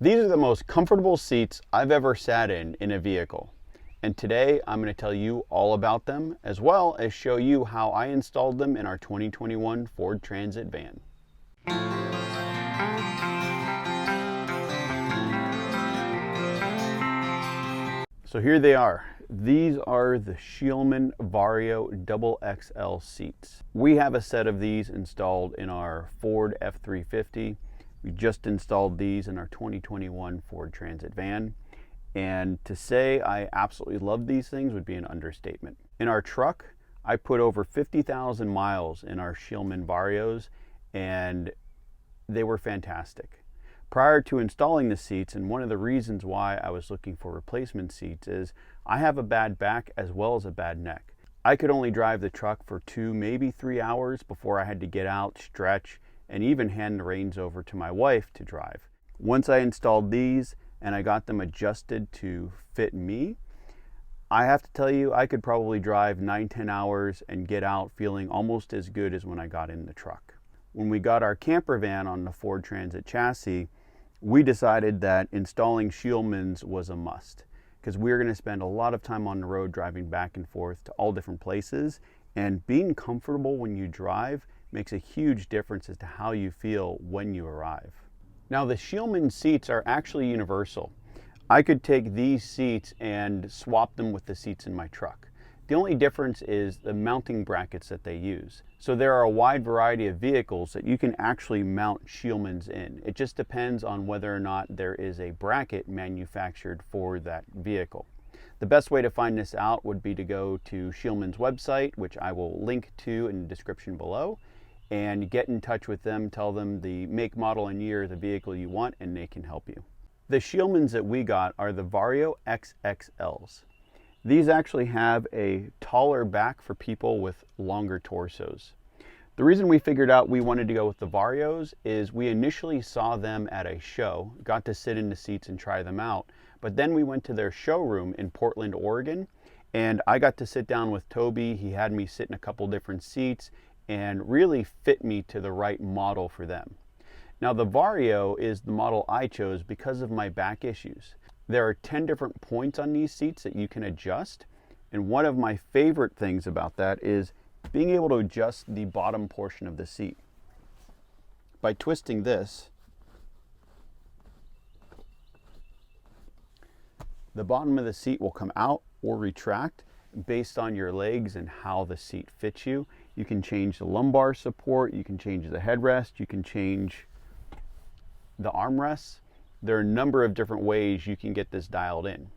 These are the most comfortable seats I've ever sat in a vehicle. And today I'm going to tell you all about them, as well as show you how I installed them in our 2021 Ford Transit van. So here they are. These are the Scheel-Mann Vario XXL seats. We have a set of these installed in our Ford F-350. We just installed these in our 2021 Ford Transit van. And to say I absolutely love these things would be an understatement. In our truck, I put over 50,000 miles in our Scheel-Mann Varios, and they were fantastic. Prior to installing the seats, and one of the reasons why I was looking for replacement seats is I have a bad back as well as a bad neck. I could only drive the truck for 2, maybe 3 hours before I had to get out, stretch, and even hand the reins over to my wife to drive. Once I installed these and I got them adjusted to fit me, I have to tell you, I could probably drive 9-10 hours and get out feeling almost as good as when I got in the truck. When we got our camper van on the Ford Transit chassis, we decided that installing Shieldman's was a must, because we were going to spend a lot of time on the road driving back and forth to all different places, and being comfortable when you drive makes a huge difference as to how you feel when you arrive. Now, the Scheel-Mann seats are actually universal. I could take these seats and swap them with the seats in my truck. The only difference is the mounting brackets that they use. So there are a wide variety of vehicles that you can actually mount Scheel-Mann's in. It just depends on whether or not there is a bracket manufactured for that vehicle. The best way to find this out would be to go to Scheel-Mann's website, which I will link to in the description below, and get in touch with them, tell them the make, model, and year of the vehicle you want, and they can help you. The Scheel-Mann's that we got are the Vario XXLs. These actually have a taller back for people with longer torsos. The reason we figured out we wanted to go with the Varios is we initially saw them at a show, got to sit in the seats and try them out, but then we went to their showroom in Portland, Oregon, and I got to sit down with Toby. He had me sit in a couple different seats and really fit me to the right model for them. Now, the Vario is the model I chose because of my back issues. There are 10 different points on these seats that you can adjust, and one of my favorite things about that is being able to adjust the bottom portion of the seat. By twisting this, the bottom of the seat will come out or retract based on your legs and how the seat fits you. You can change the lumbar support, you can change the headrest, you can change the armrests. There are a number of different ways you can get this dialed in.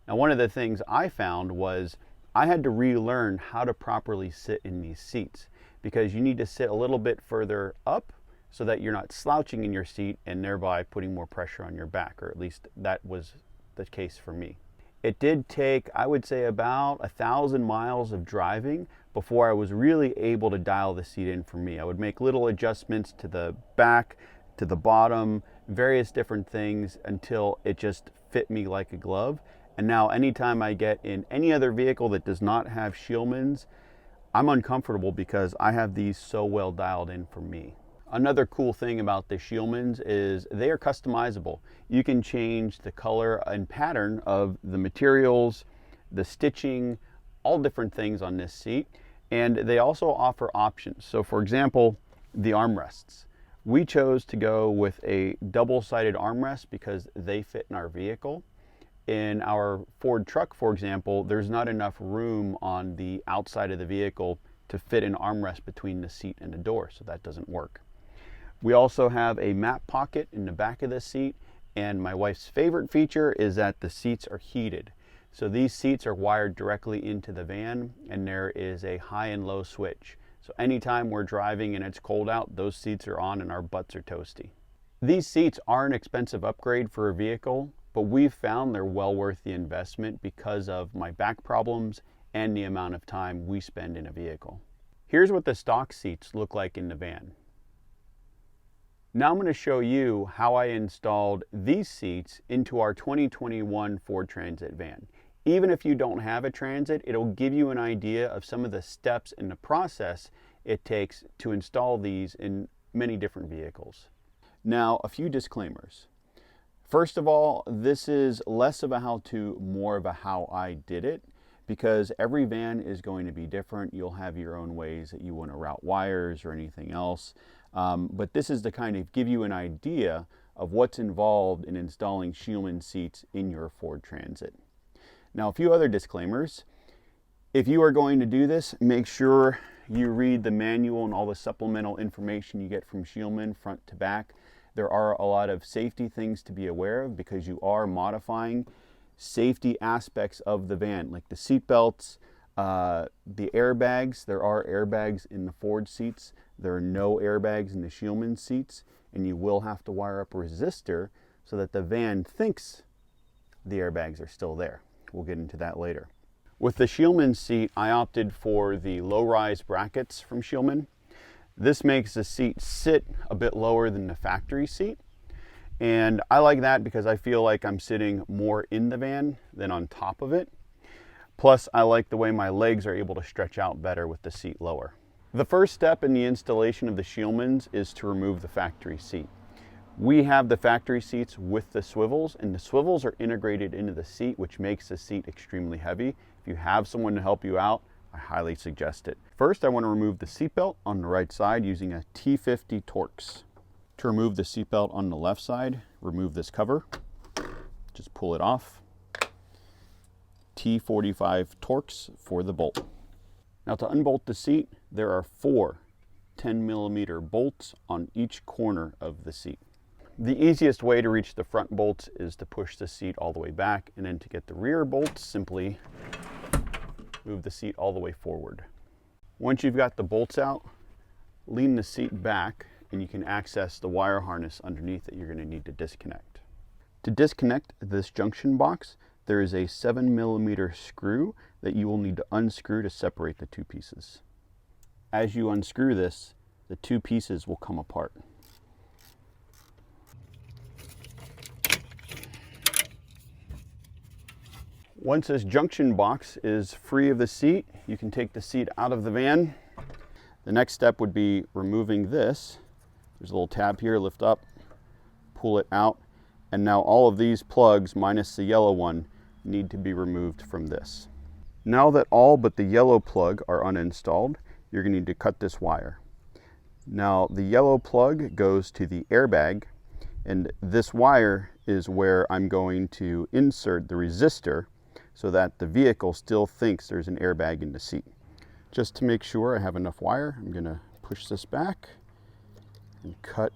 Now, one of the things I found was I had to relearn how to properly sit in these seats, because you need to sit a little bit further up so that you're not slouching in your seat and thereby putting more pressure on your back, or at least that was the case for me. It did take, I would say, about 1,000 miles of driving before I was really able to dial the seat in for me. I would make little adjustments to the back, to the bottom, various different things until it just fit me like a glove. And now anytime I get in any other vehicle that does not have Scheel-Mann's, I'm uncomfortable because I have these so well dialed in for me. Another cool thing about the Scheel-Mann's is they are customizable. You can change the color and pattern of the materials, the stitching, all different things on this seat. And they also offer options. So for example, the armrests. We chose to go with a double-sided armrest because they fit in our vehicle. In our Ford truck, for example, there's not enough room on the outside of the vehicle to fit an armrest between the seat and the door, so that doesn't work. We also have a map pocket in the back of the seat, and my wife's favorite feature is that the seats are heated. So these seats are wired directly into the van, and there is a high and low switch. So anytime we're driving and it's cold out, those seats are on and our butts are toasty. These seats are an expensive upgrade for a vehicle, but we've found they're well worth the investment because of my back problems and the amount of time we spend in a vehicle. Here's what the stock seats look like in the van. Now I'm going to show you how I installed these seats into our 2021 Ford Transit van. Even if you don't have a Transit, it'll give you an idea of some of the steps in the process it takes to install these in many different vehicles. Now, a few disclaimers. First of all, this is less of a how-to, more of a how I did it, because every van is going to be different. You'll have your own ways that you want to route wires or anything else. But this is to kind of give you an idea of what's involved in installing Scheel-Mann seats in your Ford Transit. Now, a few other disclaimers. If you are going to do this, make sure you read the manual and all the supplemental information you get from Scheel-Mann front to back. There are a lot of safety things to be aware of because you are modifying safety aspects of the van, like the seat belts, the airbags. There are airbags in the Ford seats. There are no airbags in the Scheel-Mann seats, and you will have to wire up a resistor so that the van thinks the airbags are still there. We'll get into that later. With the Scheel-Mann seat, I opted for the low-rise brackets from Scheel-Mann. This makes the seat sit a bit lower than the factory seat. And I like that because I feel like I'm sitting more in the van than on top of it. Plus, I like the way my legs are able to stretch out better with the seat lower. The first step in the installation of the Scheel-Manns is to remove the factory seat. We have the factory seats with the swivels, and the swivels are integrated into the seat, which makes the seat extremely heavy. If you have someone to help you out, I highly suggest it. First, I want to remove the seatbelt on the right side using a T50 Torx. To remove the seatbelt on the left side, remove this cover. Just pull it off. T45 Torx for the bolt. Now to unbolt the seat, there are 4 10mm bolts on each corner of the seat. The easiest way to reach the front bolts is to push the seat all the way back, and then to get the rear bolts, simply move the seat all the way forward. Once you've got the bolts out, lean the seat back and you can access the wire harness underneath that you're going to need to disconnect. To disconnect this junction box, there is a 7mm screw that you will need to unscrew to separate the two pieces. As you unscrew this, the two pieces will come apart. Once this junction box is free of the seat, you can take the seat out of the van. The next step would be removing this. There's a little tab here, lift up, pull it out, and now all of these plugs, minus the yellow one, need to be removed from this. Now that all but the yellow plug are uninstalled, you're going to need to cut this wire. Now the yellow plug goes to the airbag, and this wire is where I'm going to insert the resistor so that the vehicle still thinks there's an airbag in the seat. Just to make sure I have enough wire, I'm going to push this back and cut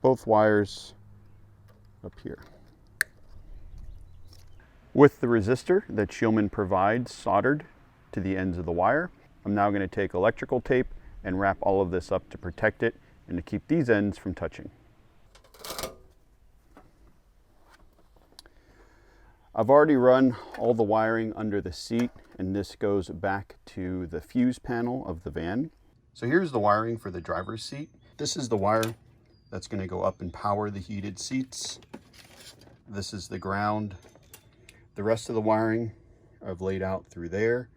both wires up here. With the resistor that Scheel-Mann provides soldered to the ends of the wire, I'm now going to take electrical tape and wrap all of this up to protect it and to keep these ends from touching. I've already run all the wiring under the seat, and this goes back to the fuse panel of the van. So here's the wiring for the driver's seat. This is the wire that's going to go up and power the heated seats. This is the ground. The rest of the wiring I've laid out through there,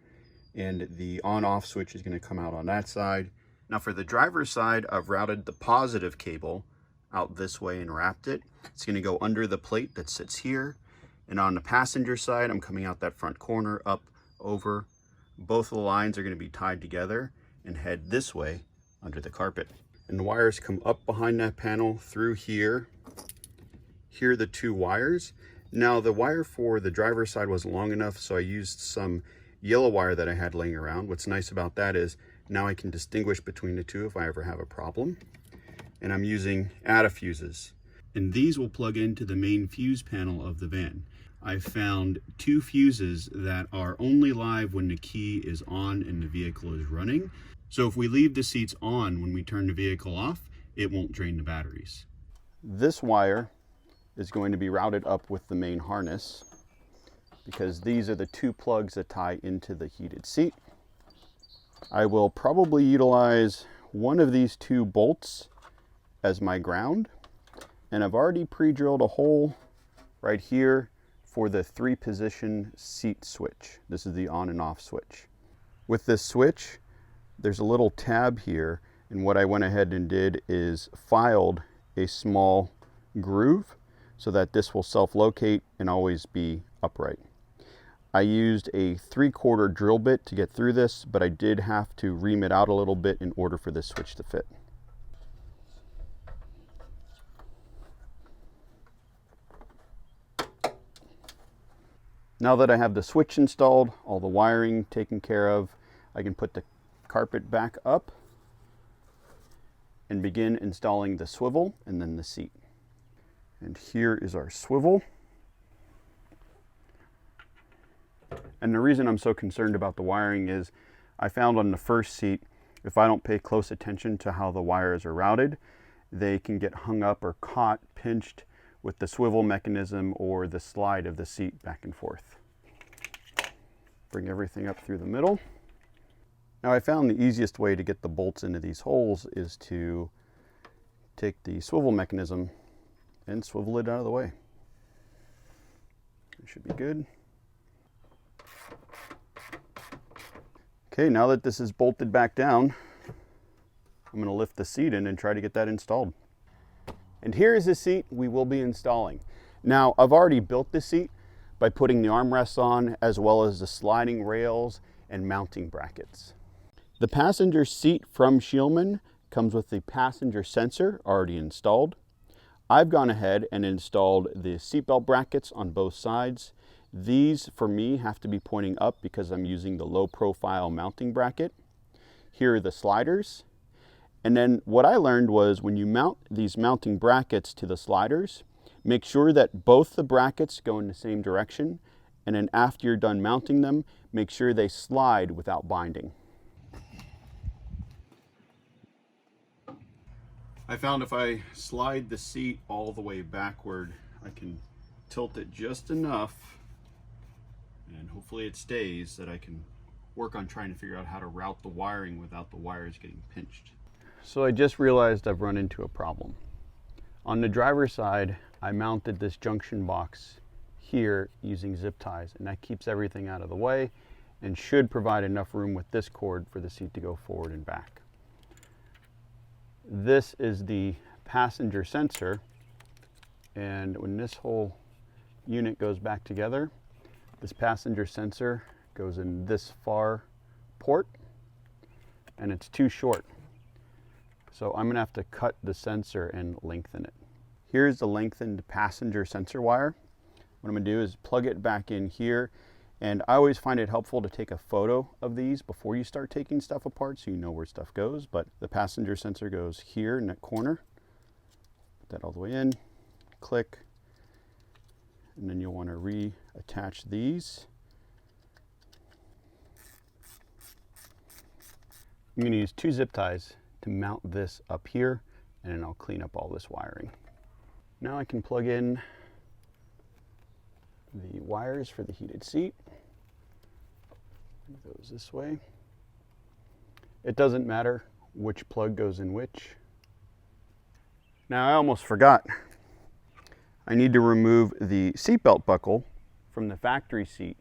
and the on-off switch is going to come out on that side. Now for the driver's side, I've routed the positive cable out this way and wrapped it. It's going to go under the plate that sits here. And on the passenger side, I'm coming out that front corner, up, over. Both of the lines are going to be tied together and head this way under the carpet. And the wires come up behind that panel through here. Here are the two wires. Now the wire for the driver's side wasn't long enough, so I used some yellow wire that I had laying around. What's nice about that is now I can distinguish between the two if I ever have a problem. And I'm using ATA fuses. And these will plug into the main fuse panel of the van. I've found 2 fuses that are only live when the key is on and the vehicle is running. So if we leave the seats on when we turn the vehicle off, it won't drain the batteries. This wire is going to be routed up with the main harness because these are the 2 plugs that tie into the heated seat. I will probably utilize one of these 2 bolts as my ground, and I've already pre-drilled a hole right here for the 3-position seat switch. This is the on and off switch. With this switch, there's a little tab here, and what I went ahead and did is filed a small groove so that this will self-locate and always be upright. I used a 3/4 drill bit to get through this, but I did have to ream it out a little bit in order for this switch to fit. Now that I have the switch installed, all the wiring taken care of, I can put the carpet back up and begin installing the swivel and then the seat. And here is our swivel. And the reason I'm so concerned about the wiring is I found on the first seat, if I don't pay close attention to how the wires are routed, they can get hung up or caught, pinched with the swivel mechanism or the slide of the seat back and forth. Bring everything up through the middle. Now I found the easiest way to get the bolts into these holes is to take the swivel mechanism and swivel it out of the way. It should be good. Okay, now that this is bolted back down, I'm going to lift the seat in and try to get that installed. And here is the seat we will be installing. Now, I've already built the seat by putting the armrests on, as well as the sliding rails and mounting brackets. The passenger seat from Scheel-Mann comes with the passenger sensor already installed. I've gone ahead and installed the seatbelt brackets on both sides. These, for me, have to be pointing up because I'm using the low profile mounting bracket. Here are the sliders. And then what I learned was when you mount these mounting brackets to the sliders, make sure that both the brackets go in the same direction. And then after you're done mounting them, make sure they slide without binding. I found if I slide the seat all the way backward, I can tilt it just enough, and hopefully it stays, that I can work on trying to figure out how to route the wiring without the wires getting pinched. So I just realized I've run into a problem. On the driver's side, I mounted this junction box here using zip ties, and that keeps everything out of the way and should provide enough room with this cord for the seat to go forward and back. This is the passenger sensor, and when this whole unit goes back together, this passenger sensor goes in this far port, and it's too short. So I'm gonna have to cut the sensor and lengthen it. Here's the lengthened passenger sensor wire. What I'm gonna do is plug it back in here, and I always find it helpful to take a photo of these before you start taking stuff apart so you know where stuff goes. But the passenger sensor goes here in that corner. Put that all the way in, click, and then you'll want to reattach these. I'm going to use 2 zip ties to mount this up here, and then I'll clean up all this wiring. Now I can plug in the wires for the heated seat. It goes this way. It doesn't matter which plug goes in which. Now I almost forgot. I need to remove the seatbelt buckle from the factory seat,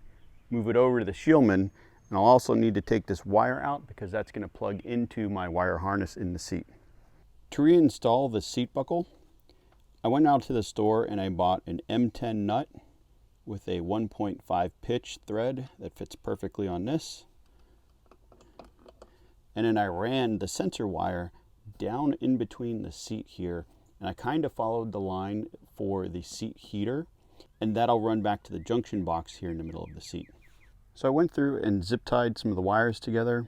move it over to the Scheel-Mann, and I'll also need to take this wire out because that's going to plug into my wire harness in the seat. To reinstall the seat buckle, I went out to the store and I bought an M10 nut with a 1.5 pitch thread that fits perfectly on this. And then I ran the sensor wire down in between the seat here, and I kind of followed the line for the seat heater, and that'll run back to the junction box here in the middle of the seat. So I went through and zip tied some of the wires together.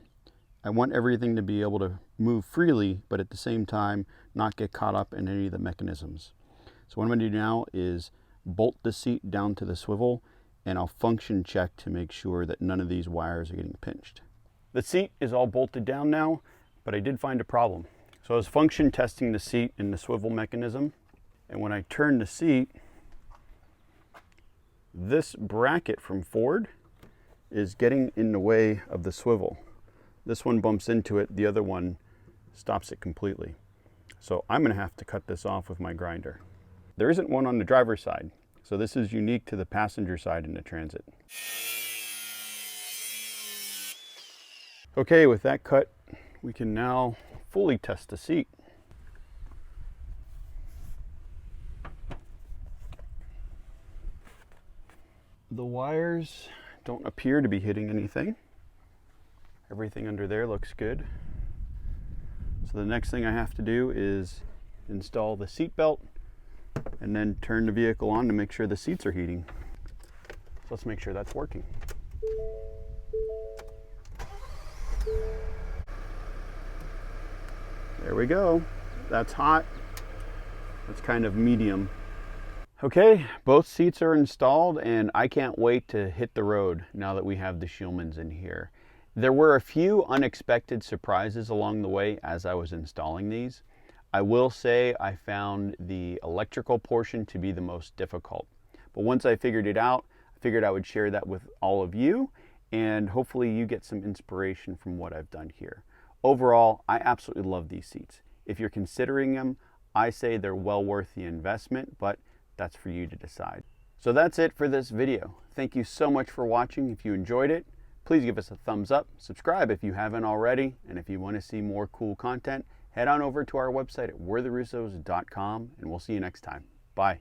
I want everything to be able to move freely, but at the same time not get caught up in any of the mechanisms. So what I'm going to do now is bolt the seat down to the swivel, and I'll function check to make sure that none of these wires are getting pinched. The seat is all bolted down now, but I did find a problem. So I was function testing the seat in the swivel mechanism, and when I turned the seat, this bracket from Ford is getting in the way of the swivel. This one bumps into it, the other one stops it completely. So I'm going to have to cut this off with my grinder. There isn't one on the driver's side, so this is unique to the passenger side in the Transit. Okay, with that cut, we can now fully test the seat. The wires don't appear to be hitting anything. Everything under there looks good. So the next thing I have to do is install the seat belt and then turn the vehicle on to make sure the seats are heating. So let's make sure that's working. There we go. That's hot. That's kind of medium. Okay, both seats are installed and I can't wait to hit the road now that we have the Scheel-Manns in here. There were a few unexpected surprises along the way as I was installing these. I will say I found the electrical portion to be the most difficult. But once I figured it out, I figured I would share that with all of you and hopefully you get some inspiration from what I've done here. Overall, I absolutely love these seats. If you're considering them, I say they're well worth the investment, but that's for you to decide. So that's it for this video. Thank you so much for watching. If you enjoyed it, please give us a thumbs up, subscribe if you haven't already, and if you want to see more cool content, head on over to our website at we'retherussos.com, and we'll see you next time. Bye.